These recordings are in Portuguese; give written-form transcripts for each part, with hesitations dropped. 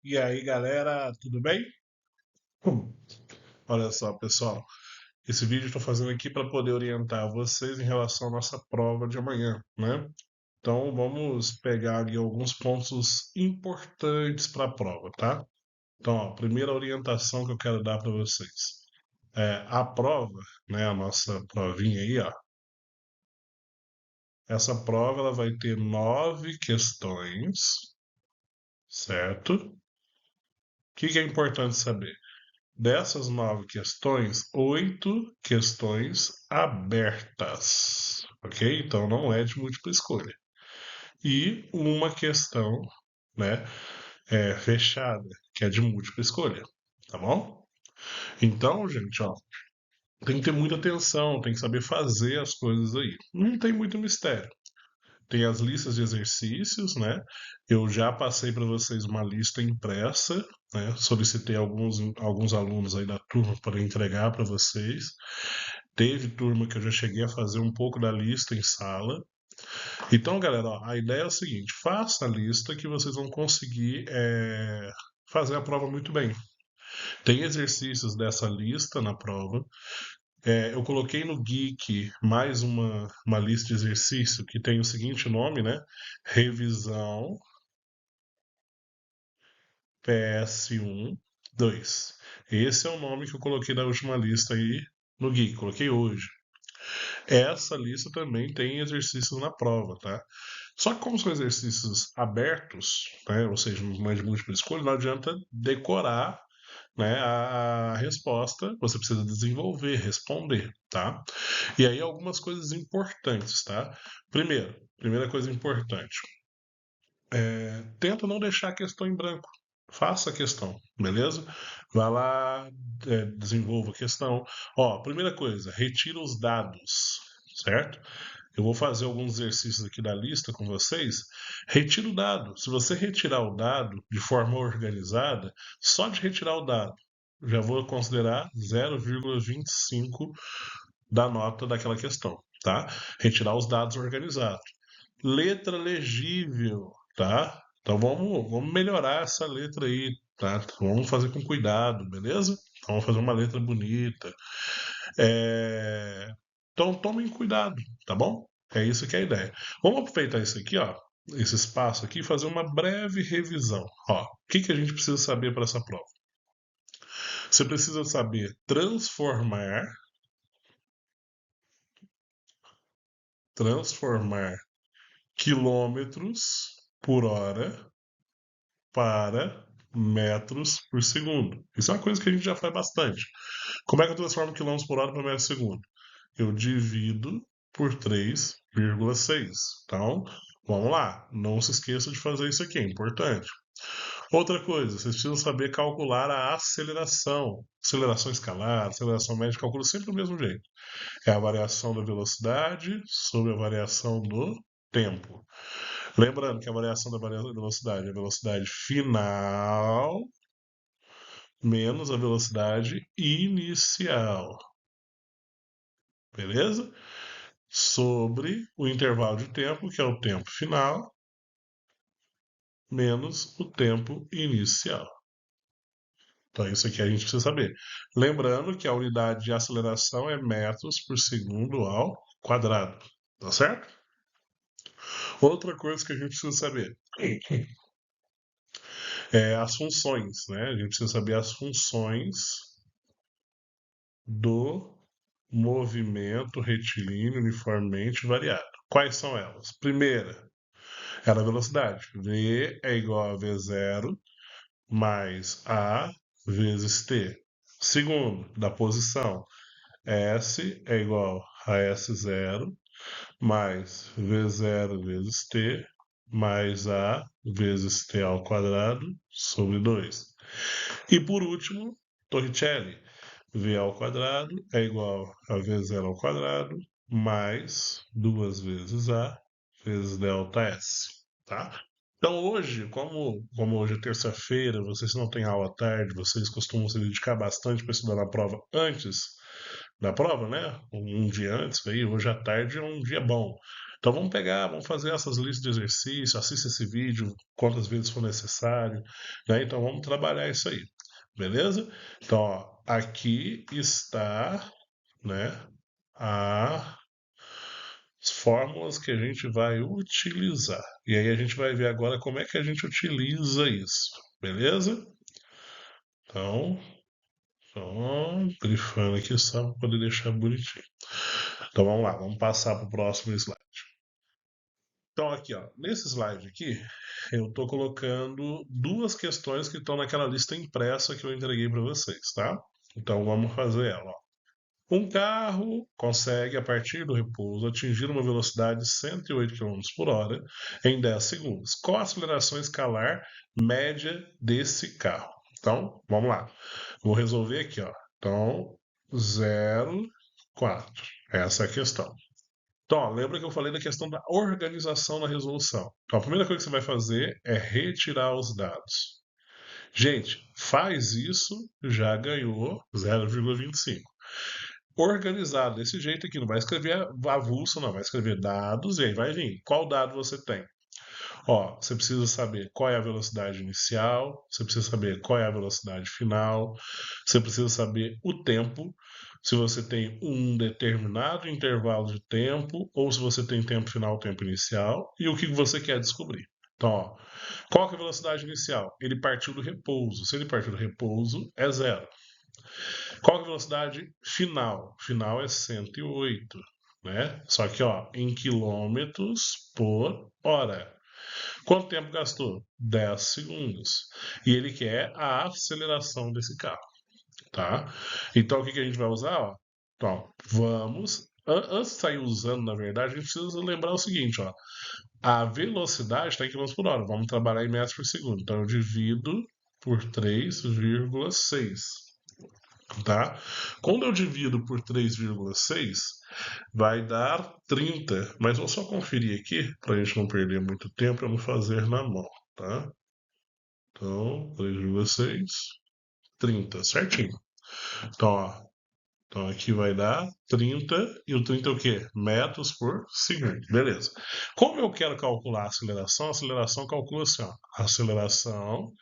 E aí, galera, tudo bem? Hum, Olha só, pessoal, esse vídeo eu estou fazendo aqui para poder orientar vocês em relação à nossa prova de amanhã, né? Então, vamos pegar ali alguns pontos importantes para a prova, tá? Então, ó, primeira orientação que eu quero dar para vocês. A prova, né, a nossa provinha aí, ó, essa prova ela vai ter 9 questões, certo? O que é importante saber? Dessas 9 questões, 8 questões abertas, ok? Então não é de múltipla escolha. E uma questão, né, fechada, que é de múltipla escolha, tá bom? Então, gente, ó, tem que ter muita atenção, tem que saber fazer as coisas aí. Não tem muito mistério. Tem as listas de exercícios, né? Eu já passei para vocês uma lista impressa, né? Solicitei alguns alunos aí da turma para entregar para vocês. Teve turma que eu já cheguei a fazer um pouco da lista em sala. Então, galera, ó, a ideia é o seguinte: faça a lista que vocês vão conseguir fazer a prova muito bem. Tem exercícios dessa lista na prova. Eu coloquei no Geek mais uma lista de exercício que tem o seguinte nome, né? Revisão PS1 2. Esse é o nome que eu coloquei na última lista aí no Geek, coloquei hoje. Essa lista também tem exercícios na prova, tá? Só que como são exercícios abertos, né, ou seja, não é de múltipla escolha, não adianta decorar, né, a resposta, você precisa desenvolver, responder, tá? E aí algumas coisas importantes, tá? Primeira coisa importante, tenta não deixar a questão em branco. Faça a questão, beleza? Vá lá, desenvolva a questão. Ó, primeira coisa, retira os dados, certo? Eu vou fazer alguns exercícios aqui da lista com vocês. Retira o dado. Se você retirar o dado de forma organizada, só de retirar o dado, já vou considerar 0,25 da nota daquela questão, tá? Retirar os dados organizados. Letra legível, tá? Então vamos melhorar essa letra aí, tá? Vamos fazer com cuidado, beleza? Então, vamos fazer uma letra bonita. Então tomem cuidado, tá bom? É isso que é a ideia. Vamos aproveitar isso aqui, ó, esse espaço aqui, e fazer uma breve revisão. Ó, o que a gente precisa saber para essa prova? Você precisa saber transformar quilômetros por hora para metros por segundo. Isso é uma coisa que a gente já faz bastante. Como é que eu transformo quilômetros por hora para metros por segundo? Eu divido por 3,6. Então, vamos lá. Não se esqueça de fazer isso aqui, é importante. Outra coisa, vocês precisam saber calcular a aceleração. Aceleração escalar, aceleração média, calcula sempre do mesmo jeito. É a variação da velocidade sobre a variação do tempo. Lembrando que a variação da velocidade é a velocidade final menos a velocidade inicial. Beleza? Sobre o intervalo de tempo, que é o tempo final, menos o tempo inicial. Então, isso aqui a gente precisa saber. Lembrando que a unidade de aceleração é metros por segundo ao quadrado. Tá certo? Outra coisa que a gente precisa saber é as funções, né? A gente precisa saber as funções do movimento retilíneo uniformemente variado. Quais são elas? Primeira, é a velocidade. V é igual a V0 mais A vezes T. Segundo, da posição. S é igual a S0 mais V0 vezes T mais A vezes T ao quadrado sobre 2. E por último, Torricelli. V ao quadrado é igual a V0 ao quadrado mais 2 vezes A vezes delta S, tá? Então hoje, como hoje é terça-feira, vocês não têm aula à tarde, vocês costumam se dedicar bastante para estudar na prova antes da prova, né? Um dia antes, aí hoje à tarde é um dia bom. Então vamos fazer essas listas de exercício, assista esse vídeo quantas vezes for necessário, né? Então vamos trabalhar isso aí, beleza? Então, ó, aqui está, né, as fórmulas que a gente vai utilizar. E aí a gente vai ver agora como é que a gente utiliza isso, beleza? Então, só grifando aqui só para poder deixar bonitinho. Então vamos lá, vamos passar para o próximo slide. Então aqui, ó, nesse slide aqui, eu estou colocando duas questões que estão naquela lista impressa que eu entreguei para vocês, tá? Então vamos fazer ela, ó. Um carro consegue, a partir do repouso, atingir uma velocidade de 108 km por hora em 10 segundos. Qual a aceleração escalar média desse carro? Então, vamos lá. Vou resolver aqui, ó. Então, 0,4. Essa é a questão. Então, ó, lembra que eu falei da questão da organização na resolução. Então, a primeira coisa que você vai fazer é retirar os dados. Gente, faz isso, já ganhou 0,25. Organizado desse jeito aqui, não vai escrever avulso, não, vai escrever dados e aí vai vir. Qual dado você tem? Ó, você precisa saber qual é a velocidade inicial, você precisa saber qual é a velocidade final, você precisa saber o tempo, se você tem um determinado intervalo de tempo, ou se você tem tempo final, tempo inicial, e o que você quer descobrir. Então, ó, qual que é a velocidade inicial? Ele partiu do repouso. Se ele partiu do repouso, é zero. Qual que é a velocidade final? Final é 108, né? Só que, ó, em quilômetros por hora. Quanto tempo gastou? 10 segundos. E ele quer a aceleração desse carro, tá? Então, o que a gente vai usar? Ó? Então, vamos... Antes de sair usando, na verdade, a gente precisa lembrar o seguinte, ó. A velocidade está em quilômetros por hora. Vamos trabalhar em metros por segundo. Então, eu divido por 3,6, tá? Quando eu divido por 3,6, vai dar 30. Mas vou só conferir aqui, para a gente não perder muito tempo, para não fazer na mão, tá? Então, 3,6, 30, certinho. Então, ó, então aqui vai dar 30, e o 30 é o quê? Metros por segundo. Beleza. Como eu quero calcular a aceleração calcula assim, ó. A aceleração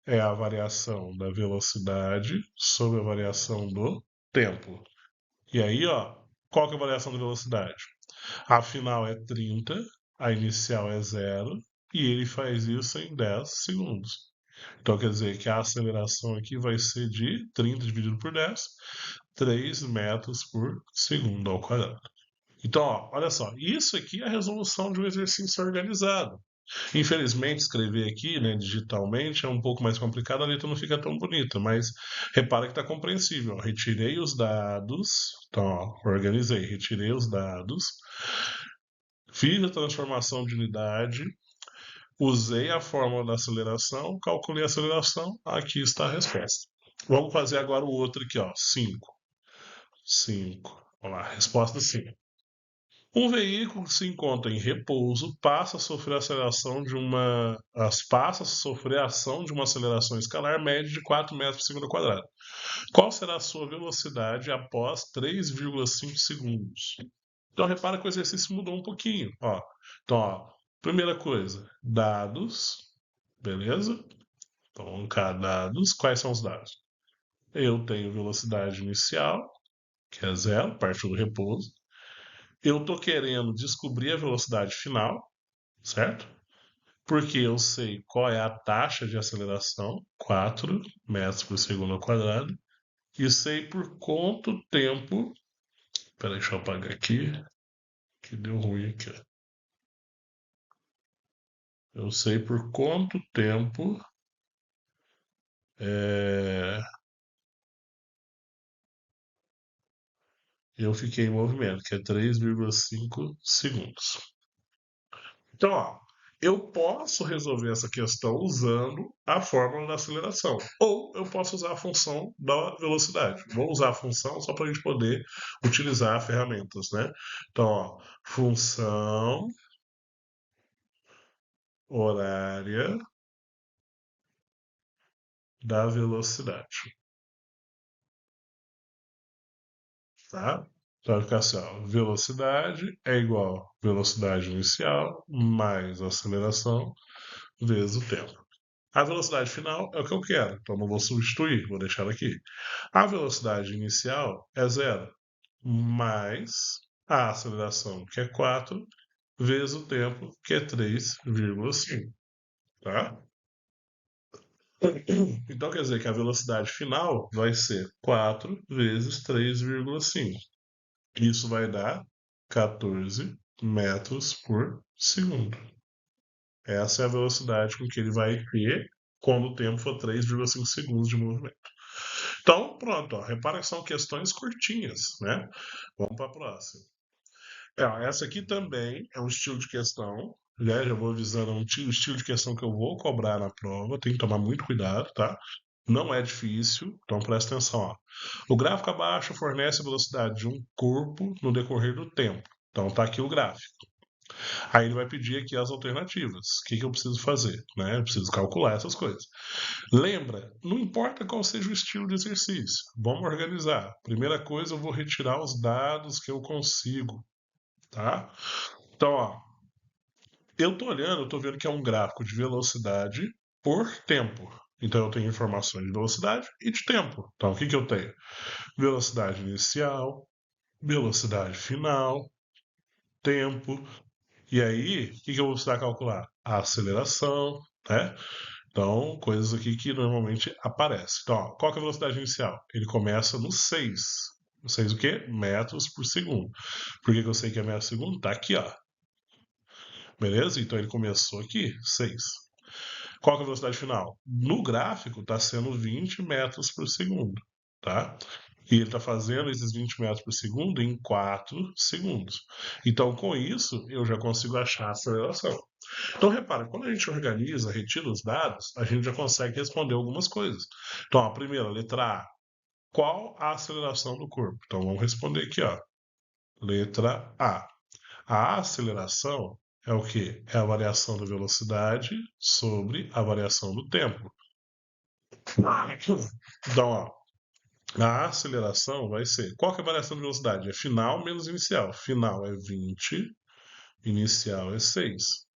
é a variação da velocidade sobre a variação do tempo. E aí, ó, qual que é a variação da velocidade? A final é 30, a inicial é zero, e ele faz isso em 10 segundos. Então quer dizer que a aceleração aqui vai ser de 30 dividido por 10, 3 metros por segundo ao quadrado. Então, ó, olha só, isso aqui é a resolução de um exercício organizado. Infelizmente, escrever aqui, né, digitalmente é um pouco mais complicado, a letra não fica tão bonita, mas repara que está compreensível. Retirei os dados, então, ó, organizei, retirei os dados, fiz a transformação de unidade, usei a fórmula da aceleração, calculei a aceleração, aqui está a resposta. Vamos fazer agora o outro aqui, ó, 5. 5. Vamos lá, resposta 5. Um veículo que se encontra em repouso passa a sofrer a ação de uma aceleração escalar média de 4 metros por segundo ao quadrado. Qual será a sua velocidade após 3,5 segundos? Então repara que o exercício mudou um pouquinho, ó. Então, ó, primeira coisa, dados, beleza? Então, vamos cá, dados. Quais são os dados? Eu tenho velocidade inicial, que é zero, partiu do repouso. Eu estou querendo descobrir a velocidade final, certo? Porque eu sei qual é a taxa de aceleração, 4 metros por segundo ao quadrado, e sei por quanto tempo. Peraí, deixa eu apagar aqui, que deu ruim aqui. Eu sei por quanto tempo eu fiquei em movimento, que é 3,5 segundos. Então, ó, eu posso resolver essa questão usando a fórmula da aceleração, ou eu posso usar a função da velocidade. Vou usar a função só para a gente poder utilizar ferramentas, né? Então, ó, função horária da velocidade, tá? Então vai ficar assim, ó, velocidade é igual a velocidade inicial mais aceleração vezes o tempo. A velocidade final é o que eu quero, então não vou substituir, vou deixar aqui. A velocidade inicial é zero, mais a aceleração, que é 4, vezes o tempo, que é 3,5. Tá? Então quer dizer que a velocidade final vai ser 4 vezes 3,5. Isso vai dar 14 metros por segundo. Essa é a velocidade com que ele vai ter quando o tempo for 3,5 segundos de movimento. Então, pronto, ó, repara que são questões curtinhas, né? Vamos para a próxima. Essa aqui também é um estilo de questão, né? Já vou avisando, é um estilo de questão que eu vou cobrar na prova, tem que tomar muito cuidado, tá? Não é difícil, então presta atenção. Ó. O gráfico abaixo fornece a velocidade de um corpo no decorrer do tempo. Então tá aqui o gráfico. Aí ele vai pedir aqui as alternativas. O que eu preciso fazer? Né? Eu preciso calcular essas coisas. Lembra, não importa qual seja o estilo de exercício, vamos organizar. Primeira coisa, eu vou retirar os dados que eu consigo, tá? Então, ó, eu estou olhando, eu estou vendo que é um gráfico de velocidade por tempo. Então eu tenho informações de velocidade e de tempo. Então o que eu tenho? Velocidade inicial, velocidade final, tempo. E aí, o que eu vou precisar calcular? A aceleração, né? Então, coisas aqui que normalmente aparecem. Então, ó, qual que é a velocidade inicial? Ele começa no 6. 6 o quê? Metros por segundo. Por que eu sei que é metro por segundo? Tá aqui, ó. Beleza? Então ele começou aqui, 6. Qual que é a velocidade final? No gráfico está sendo 20 metros por segundo, tá? E ele está fazendo esses 20 metros por segundo em 4 segundos. Então, com isso, eu já consigo achar a aceleração. Então, repara, quando a gente organiza, retira os dados, a gente já consegue responder algumas coisas. Então, a primeira, letra A. Qual a aceleração do corpo? Então, vamos responder aqui, ó. Letra A. A aceleração é o quê? É a variação da velocidade sobre a variação do tempo. Então, ó, a aceleração vai ser. Qual que é a variação de velocidade? É final menos inicial. Final é 20, inicial é 6.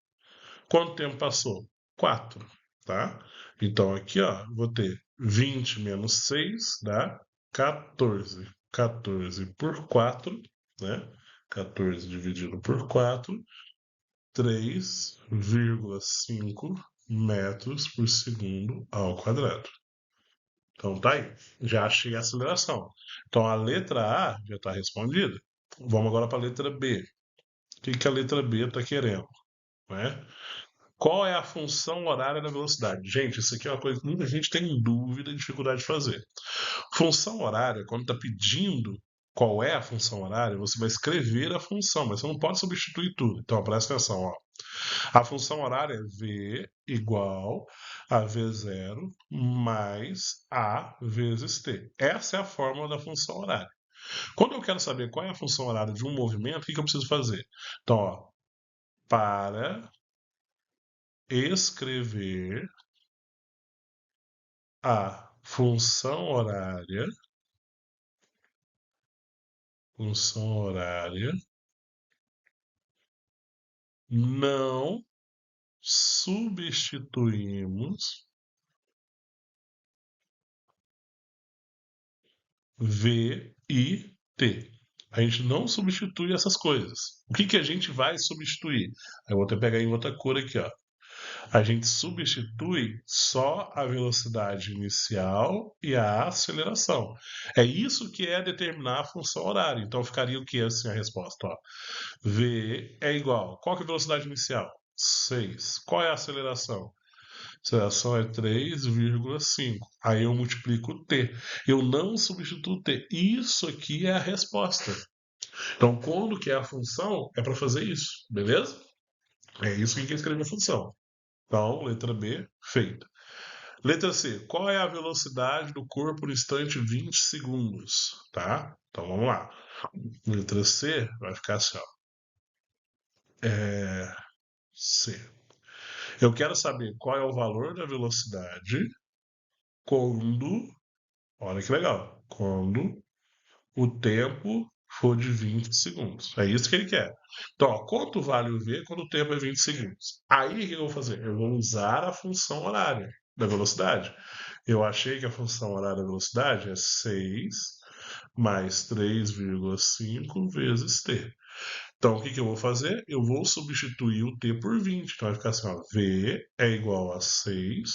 Quanto tempo passou? 4, tá? Então aqui, ó, vou ter 20 menos 6 dá 14. 14 por 4, né? 14 dividido por 4, 3,5 metros por segundo ao quadrado. Então tá aí, já achei a aceleração. Então a letra A já está respondida. Vamos agora para a letra B. O que a letra B está querendo? Né? Qual é a função horária da velocidade? Gente, isso aqui é uma coisa que muita gente tem dúvida e dificuldade de fazer. Função horária, quando está pedindo qual é a função horária, você vai escrever a função, mas você não pode substituir tudo. Então presta atenção, ó. A função horária é V igual a V0 mais A vezes T. Essa é a fórmula da função horária. Quando eu quero saber qual é a função horária de um movimento, o que eu preciso fazer? Então, ó, para escrever a função horária, não substituímos V e T. A gente não substitui essas coisas. O que a gente vai substituir? Eu vou até pegar em outra cor aqui, ó. A gente substitui só a velocidade inicial e a aceleração. É isso que é determinar a função horária. Então ficaria o que assim a resposta? Ó. V é igual. Qual que é a velocidade inicial? 6. Qual é a aceleração? Aceleração é 3,5. Aí eu multiplico T. Eu não substituo T. Isso aqui é a resposta. Então, quando que é a função, é para fazer isso, beleza? É isso que quer escrever a função. Então, letra B, feita. Letra C, qual é a velocidade do corpo no instante 20 segundos? Tá? Então, vamos lá. Letra C vai ficar assim, ó. C. Eu quero saber qual é o valor da velocidade quando, olha que legal, quando o tempo for de 20 segundos. É isso que ele quer. Então, ó, quanto vale o V quando o tempo é 20 segundos? Aí, o que eu vou fazer? Eu vou usar a função horária da velocidade. Eu achei que a função horária da velocidade é 6 mais 3,5 vezes t. Então, o que eu vou fazer? Eu vou substituir o t por 20. Então, vai ficar assim, ó, V é igual a 6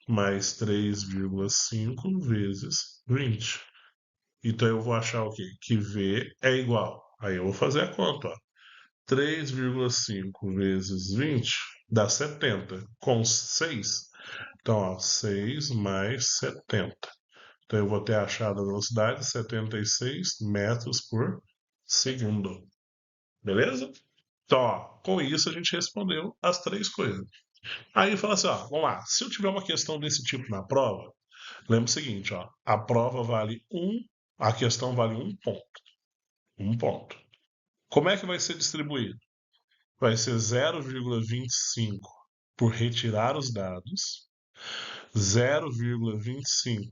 mais 3,5 vezes 20. Então, eu vou achar o quê? Que V é igual. Aí eu vou fazer a conta, ó. 3,5 vezes 20 dá 70. Com 6, então, ó, 6 mais 70. Então, eu vou ter achado a velocidade 76 metros por segundo. Beleza? Então, ó, com isso a gente respondeu as três coisas. Aí fala assim, ó, vamos lá. Se eu tiver uma questão desse tipo na prova, lembra o seguinte, ó, a prova vale a questão vale um ponto. Um ponto. Como é que vai ser distribuído? Vai ser 0,25 por retirar os dados, 0,25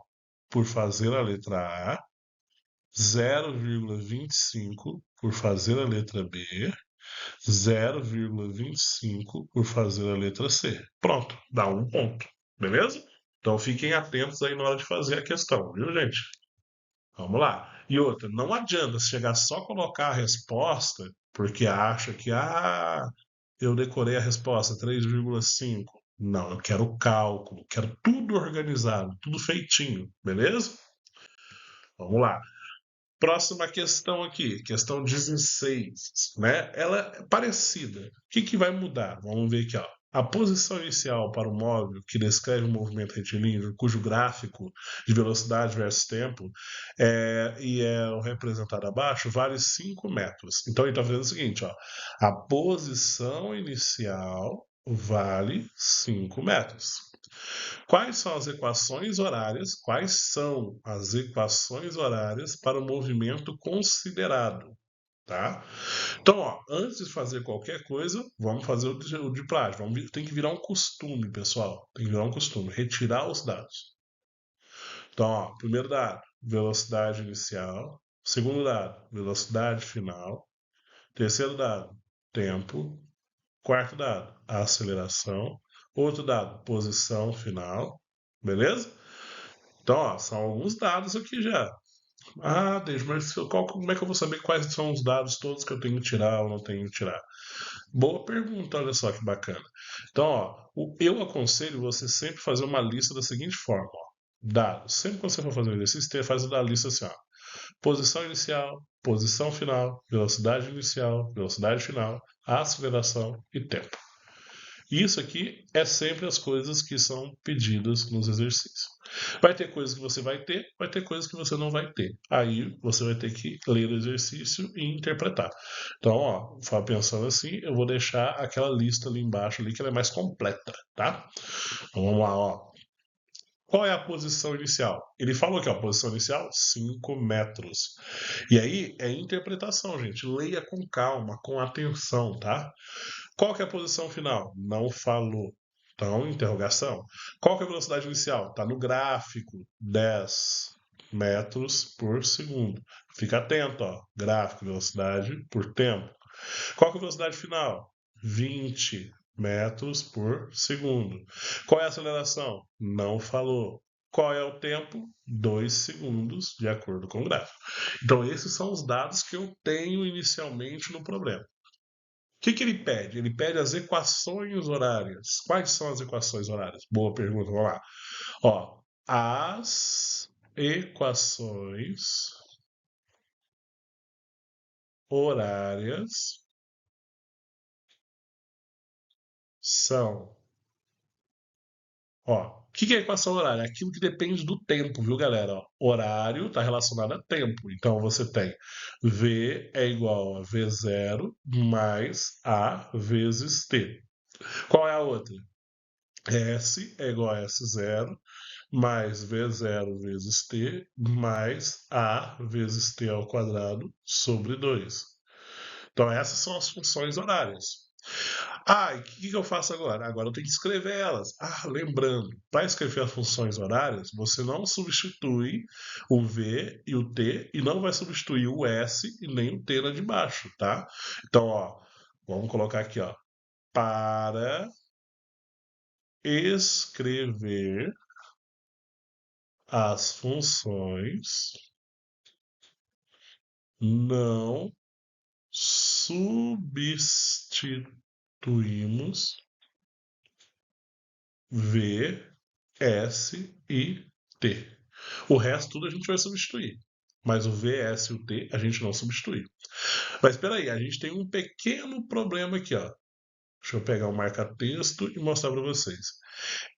por fazer a letra A, 0,25 por fazer a letra B, 0,25 por fazer a letra C. Pronto, dá um ponto, beleza? Então fiquem atentos aí na hora de fazer a questão, viu, gente? Vamos lá. E outra, não adianta chegar só colocar a resposta porque acha que, eu decorei a resposta 3,5. Não, eu quero o cálculo, quero tudo organizado, tudo feitinho, beleza? Vamos lá. Próxima questão aqui, questão 16, né? Ela é parecida. O que vai mudar? Vamos ver aqui, ó. A posição inicial para o móvel que descreve o movimento retilíneo, cujo gráfico de velocidade versus tempo é representado abaixo, vale 5 metros. Então ele está fazendo o seguinte, ó. A posição inicial vale 5 metros. Quais são as equações horárias? Quais são as equações horárias para o movimento considerado? Tá? Então, ó, antes de fazer qualquer coisa, vamos fazer o de plástico. Tem que virar um costume, pessoal. Tem que virar um costume. Retirar os dados. Então, ó, primeiro dado, velocidade inicial. Segundo dado, velocidade final. Terceiro dado, tempo. Quarto dado, aceleração. Outro dado, posição final. Beleza? Então, ó, são alguns dados aqui já. Deus, mas como é que eu vou saber quais são os dados todos que eu tenho que tirar ou não tenho que tirar? Boa pergunta, olha só que bacana. Então, ó, eu aconselho você sempre fazer uma lista da seguinte forma, ó. Dados. Sempre que você for fazer um exercício, você faz a lista assim, ó. Posição inicial, posição final, velocidade inicial, velocidade final, aceleração e tempo. Isso aqui é sempre as coisas que são pedidas nos exercícios. Vai ter coisas que você vai ter coisas que você não vai ter. Aí você vai ter que ler o exercício e interpretar. Então, ó, pensando assim, eu vou deixar aquela lista ali embaixo ali que ela é mais completa, tá? Então, vamos lá, ó. Qual é a posição inicial? Ele falou que a posição inicial, 5 metros. E aí é interpretação, gente. Leia com calma, com atenção, tá? Qual que é a posição final? Não falou. Então, interrogação. Qual que é a velocidade inicial? Está no gráfico, 10 metros por segundo. Fica atento, ó. Gráfico, velocidade por tempo. Qual que é a velocidade final? 20 metros por segundo. Qual é a aceleração? Não falou. Qual é o tempo? 2 segundos, de acordo com o gráfico. Então, esses são os dados que eu tenho inicialmente no problema. O que ele pede? Ele pede as equações horárias. Quais são as equações horárias? Boa pergunta, vamos lá. Ó, as equações horárias são. Ó, o que é equação horária? É aquilo que depende do tempo, viu, galera? Ó, horário está relacionado a tempo. Então você tem V é igual a V0 mais A vezes T. Qual é a outra? S é igual a S0 mais V0 vezes T mais A vezes T ao quadrado sobre 2. Então essas são as funções horárias. Ah, e o que eu faço agora? Agora eu tenho que escrever elas. Ah, lembrando, para escrever as funções horárias, você não substitui o V e o T e não vai substituir o S e nem o T lá de baixo, tá? Então, ó, vamos colocar aqui, ó, para escrever as funções, não substituímos V, S e T. O resto tudo a gente vai substituir. Mas o V, S e o T a gente não substitui. Mas espera aí, a gente tem um pequeno problema aqui, ó. Deixa eu pegar o marca-texto e mostrar para vocês.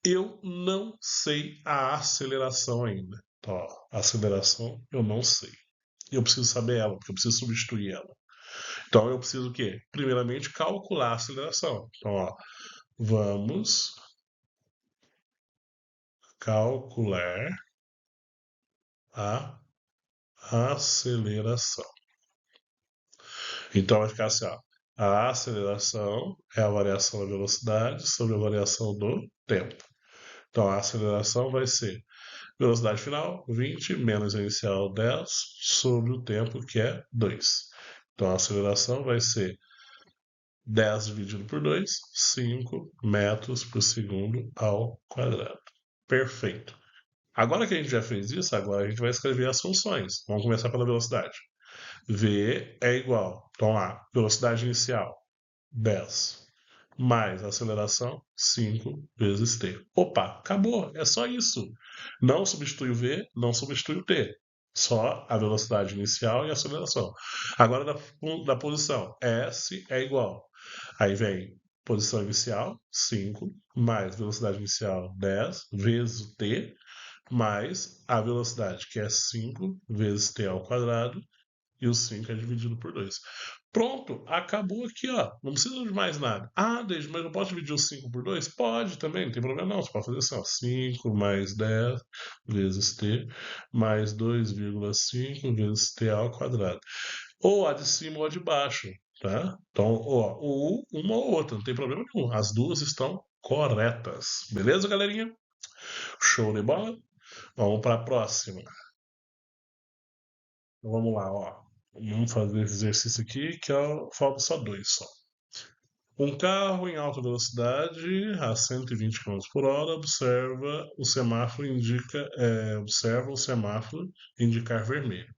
Eu não sei a aceleração ainda. Então, ó, a aceleração eu não sei. Eu preciso saber ela, porque eu preciso substituir ela. Então eu preciso o quê? Primeiramente calcular a aceleração. Então, ó, vamos calcular a aceleração. Então vai ficar assim, ó. A aceleração é a variação da velocidade sobre a variação do tempo. Então a aceleração vai ser velocidade final, 20, menos a inicial, 10, sobre o tempo, que é 2. Então a aceleração vai ser 10 dividido por 2, 5 metros por segundo ao quadrado. Perfeito. Agora que a gente já fez isso, agora a gente vai escrever as funções. Vamos começar pela velocidade. V é igual, então lá, velocidade inicial, 10, mais aceleração, 5 vezes t. Opa, acabou, é só isso. Não substitui o v, não substitui o t. Só a velocidade inicial e a aceleração. Agora da posição, S é igual. Aí vem posição inicial, 5, mais velocidade inicial, 10, vezes o t, mais a velocidade, que é 5 vezes t ao quadrado, e o 5 é dividido por 2. Pronto, acabou aqui, ó. Não precisa de mais nada. Ah, Deise, mas eu posso dividir o 5 por 2? Pode também, não tem problema não. Você pode fazer assim, ó. 5 mais 10 vezes t, mais 2,5 vezes t ao quadrado. Ou a de cima ou a de baixo, tá? Então, ó, ou uma ou outra, não tem problema nenhum. As duas estão corretas. Beleza, galerinha? Show de bola? Vamos para a próxima. Então, vamos lá, ó. Vamos fazer esse exercício aqui, que falta só dois só. Um carro em alta velocidade a 120 km por hora observa o semáforo indicar vermelho.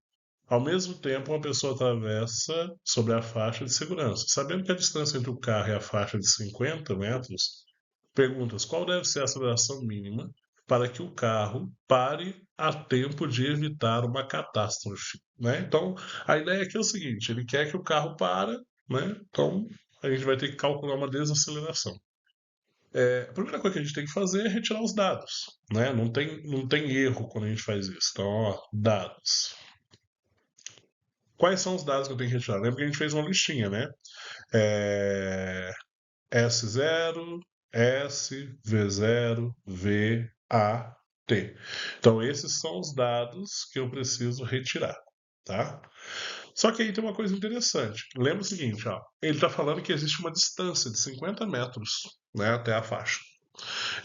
Ao mesmo tempo, uma pessoa atravessa sobre a faixa de segurança. Sabendo que a distância entre o carro e a faixa é de 50 metros, perguntas qual deve ser a aceleração mínima para que o carro pare a tempo de evitar uma catástrofe, né? Então, a ideia aqui é o seguinte, ele quer que o carro pare, né? Então, a gente vai ter que calcular uma desaceleração. A primeira coisa que a gente tem que fazer é retirar os dados, né? Não tem erro quando a gente faz isso. Então, ó, dados. Quais são os dados que eu tenho que retirar? Lembra que a gente fez uma listinha, né? S0, S, V0, V, A, T. Então, esses são os dados que eu preciso retirar, tá? Só que aí tem uma coisa interessante. Lembra o seguinte, ó, ele está falando que existe uma distância de 50 metros, né, até a faixa.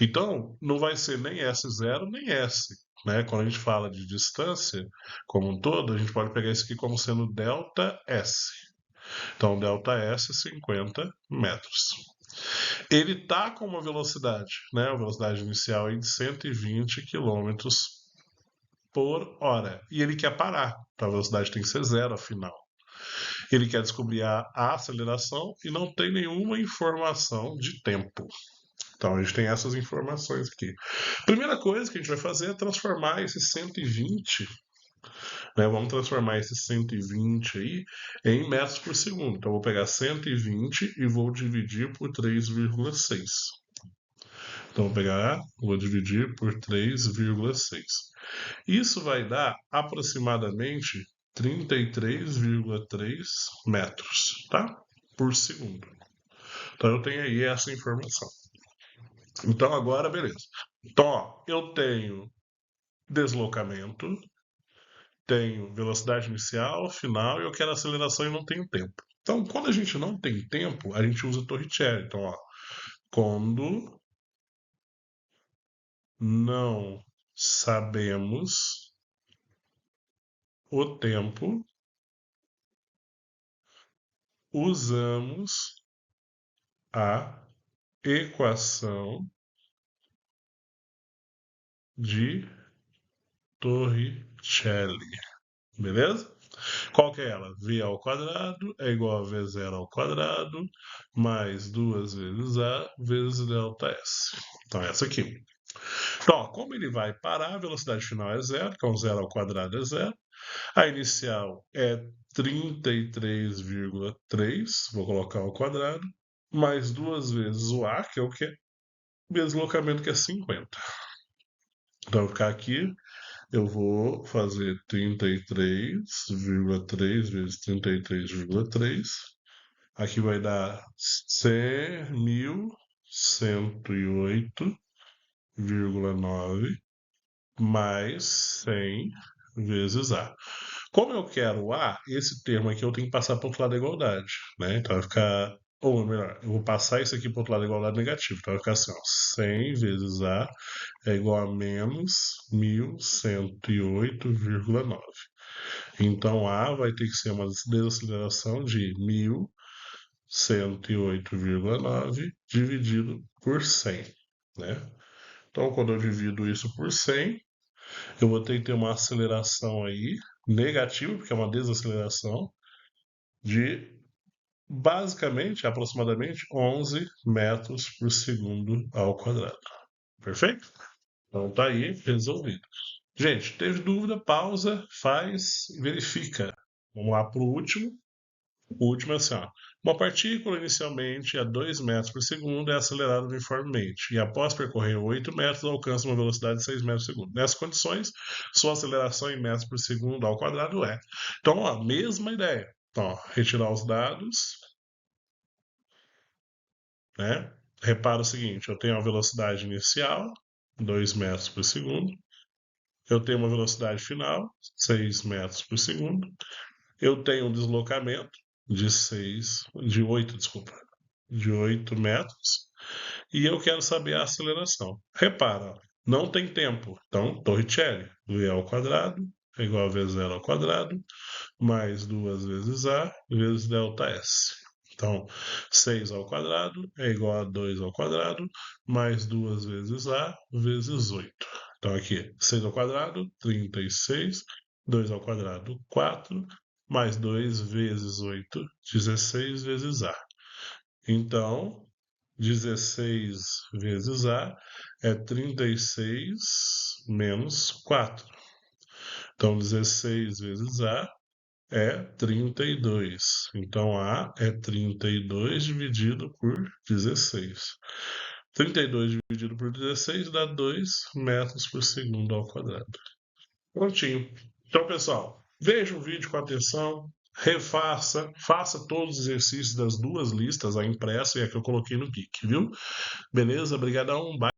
Então, não vai ser nem S0 nem S. Né? Quando a gente fala de distância como um todo, a gente pode pegar isso aqui como sendo delta S. Então, delta S 50 metros. Ele está com uma velocidade, né, a velocidade inicial de 120 km por hora. E ele quer parar, então a velocidade tem que ser zero, afinal. Ele quer descobrir a aceleração e não tem nenhuma informação de tempo. Então a gente tem essas informações aqui. Primeira coisa que a gente vai fazer é transformar esse 120, né? Vamos transformar esse 120 aí em metros por segundo. Então eu vou pegar 120 e vou dividir por 3,6. Então vou dividir por 3,6. Isso vai dar aproximadamente 33,3 metros, tá? Por segundo. Então eu tenho aí essa informação. Então agora, beleza. Então, ó, eu tenho deslocamento, tenho velocidade inicial, final, e eu quero aceleração e não tenho tempo. Então, quando a gente não tem tempo, a gente usa Torricelli. Então, ó, quando não sabemos o tempo, usamos a equação de Torricelli. Beleza? Qual que é ela? V ao quadrado é igual a V0 ao quadrado mais 2 vezes A vezes ΔS. Então, essa aqui. Então, ó, como ele vai parar, a velocidade final é zero, então 0 ao quadrado é zero. A inicial é 33,3, vou colocar ao quadrado, mais 2 vezes o A, que é o quê? Deslocamento, que é 50. Então, vai ficar aqui, eu vou fazer 33,3 vezes 33,3. Aqui vai dar 1.108,9 mais 100 vezes A. Como eu quero A, esse termo aqui eu tenho que passar para o outro lado da igualdade, né? Então vai ficar, ou melhor, eu vou passar isso aqui para o outro lado da igualdade negativo. Então vai ficar assim, ó, 100 vezes A é igual a menos 1.108,9. Então A vai ter que ser uma desaceleração de 1.108,9 dividido por 100, né? Então, quando eu divido isso por 100, eu vou ter que ter uma aceleração aí negativa, porque é uma desaceleração, de basicamente, aproximadamente 11 metros por segundo ao quadrado. Perfeito? Então tá aí resolvido. Gente, teve dúvida? Pausa, faz, verifica. Vamos lá para o último. O último é assim, ó. Uma partícula inicialmente a 2 metros por segundo é acelerada uniformemente e após percorrer 8 metros alcança uma velocidade de 6 metros por segundo. Nessas condições, sua aceleração em metros por segundo ao quadrado é. Então, ó, mesma ideia. Então, ó, retirar os dados, né? Repara o seguinte, eu tenho a velocidade inicial, 2 metros por segundo. Eu tenho uma velocidade final, 6 metros por segundo. Eu tenho um deslocamento de 8, desculpa, de 8 metros. E eu quero saber a aceleração. Repara, não tem tempo. Então, Torricelli, V ao quadrado é igual a V0 ao quadrado, mais 2 vezes A vezes ΔS. Então, 6 ao quadrado é igual a 2 ao quadrado, mais 2 vezes A vezes 8. Então, aqui, 6 ao quadrado, 36. 2 ao quadrado, 4. Mais 2 vezes 8, 16 vezes A. Então, 16 vezes A é 36 menos 4. Então, 16 vezes A é 32. Então, A é 32 dividido por 16. 32 dividido por 16 dá 2 metros por segundo ao quadrado. Prontinho. Então, pessoal, veja o vídeo com atenção, refaça, faça todos os exercícios das duas listas, a impressa e a que eu coloquei no Geek, viu? Beleza? Obrigadão. Bye.